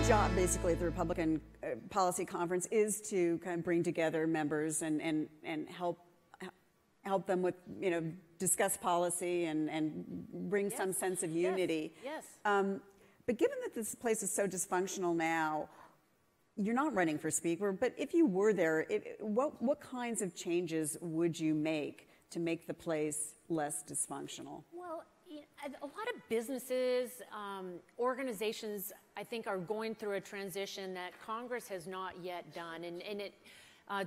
job, basically, at the Republican Policy Conference is to kind of bring together members and help them with, discuss policy and bring some sense of unity. Yes. But given that this place is so dysfunctional now, you're not running for Speaker, but if you were there, what kinds of changes would you make to make the place less dysfunctional? Well, a lot of businesses, organizations, I think, are going through a transition that Congress has not yet done, and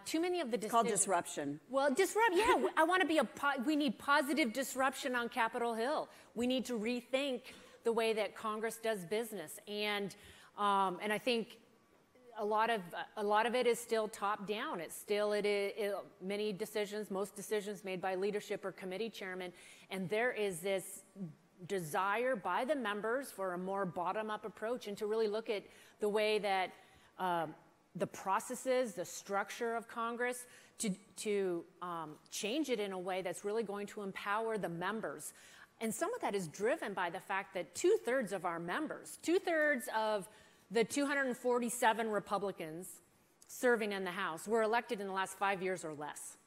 too many of the decisions. It's called disruption. Well, yeah. I want to be we need positive disruption on Capitol Hill. We need to rethink the way that Congress does business, and I think a lot of it is still top down. It's still many decisions, most decisions made by leadership or committee chairman, and there is this desire by the members for a more bottom-up approach and to really look at the way that the processes, the structure of Congress, to change it in a way that's really going to empower the members. And some of that is driven by the fact that 2/3 of our members, 2/3 of the 247 Republicans serving in the House were elected in the last 5 years or less.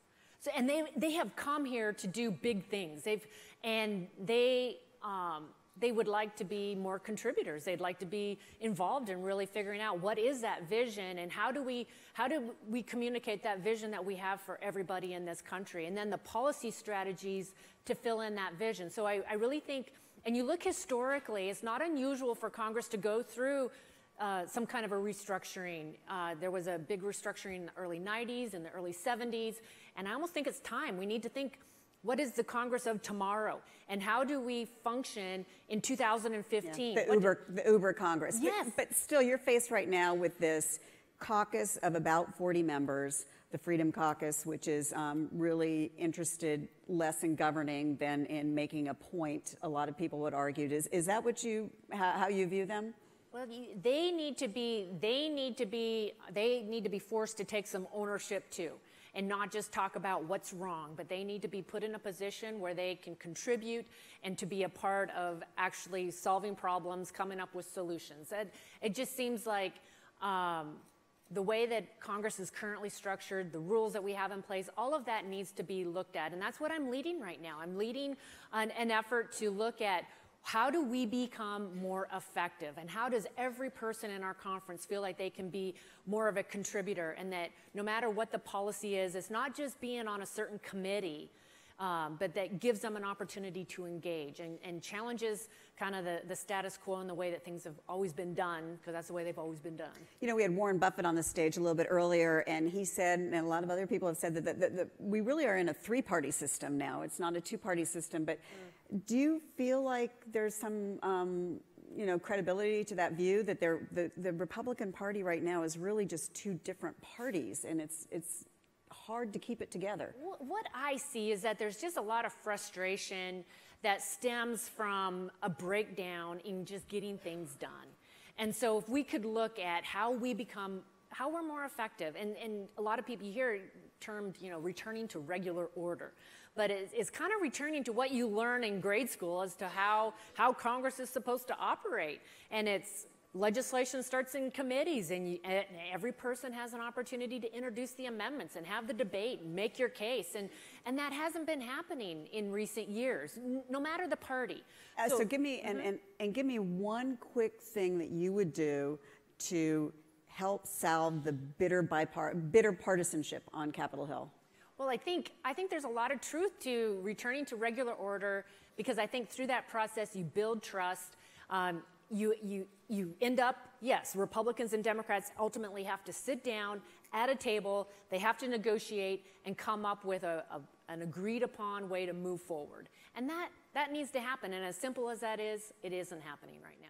So, and they have come here to do big things. They would like to be more contributors. They'd like to be involved in really figuring out what is that vision and how do we communicate that vision that we have for everybody in this country, and then the policy strategies to fill in that vision. So I really think, and you look historically, it's not unusual for Congress to go through some kind of a restructuring. There was a big restructuring in the early 90s and the early 70s, and I almost think it's time. We need to think, what is the Congress of tomorrow, and how do we function in 2015? Yeah, the Uber Congress. Yes. But still, you're faced right now with this caucus of about 40 members, the Freedom Caucus, which is really interested less in governing than in making a point. A lot of people would argue. Is that what how you view them? Well, they need to be forced to take some ownership too, and not just talk about what's wrong, but they need to be put in a position where they can contribute and to be a part of actually solving problems, coming up with solutions. It just seems like the way that Congress is currently structured, the rules that we have in place, all of that needs to be looked at, and that's what I'm leading right now. I'm leading an effort to look at how do we become more effective, and how does every person in our conference feel like they can be more of a contributor, and that no matter what the policy is, it's not just being on a certain committee, but that gives them an opportunity to engage and challenges kind of the status quo and the way that things have always been done, because that's the way they've always been done. We had Warren Buffett on the stage a little bit earlier, and he said, and a lot of other people have said, that we really are in a three-party system now. It's not a two-party system, but do you feel like there's some credibility to that view, that the Republican Party right now is really just two different parties, and it's hard to keep it together? What I see is that there's just a lot of frustration that stems from a breakdown in just getting things done. And so if we could look at how we're more effective, and a lot of people, you hear it termed, returning to regular order. But it's kind of returning to what you learn in grade school as to how Congress is supposed to operate. And it's legislation starts in committees, and every person has an opportunity to introduce the amendments and have the debate and make your case. And that hasn't been happening in recent years, no matter the party. So give me, and give me one quick thing that you would do to help solve the bitter partisanship on Capitol Hill. Well, I think there's a lot of truth to returning to regular order, because I think through that process you build trust. You end up, yes, Republicans and Democrats ultimately have to sit down at a table. They have to negotiate and come up with an agreed upon way to move forward. And that needs to happen. And as simple as that is, it isn't happening right now.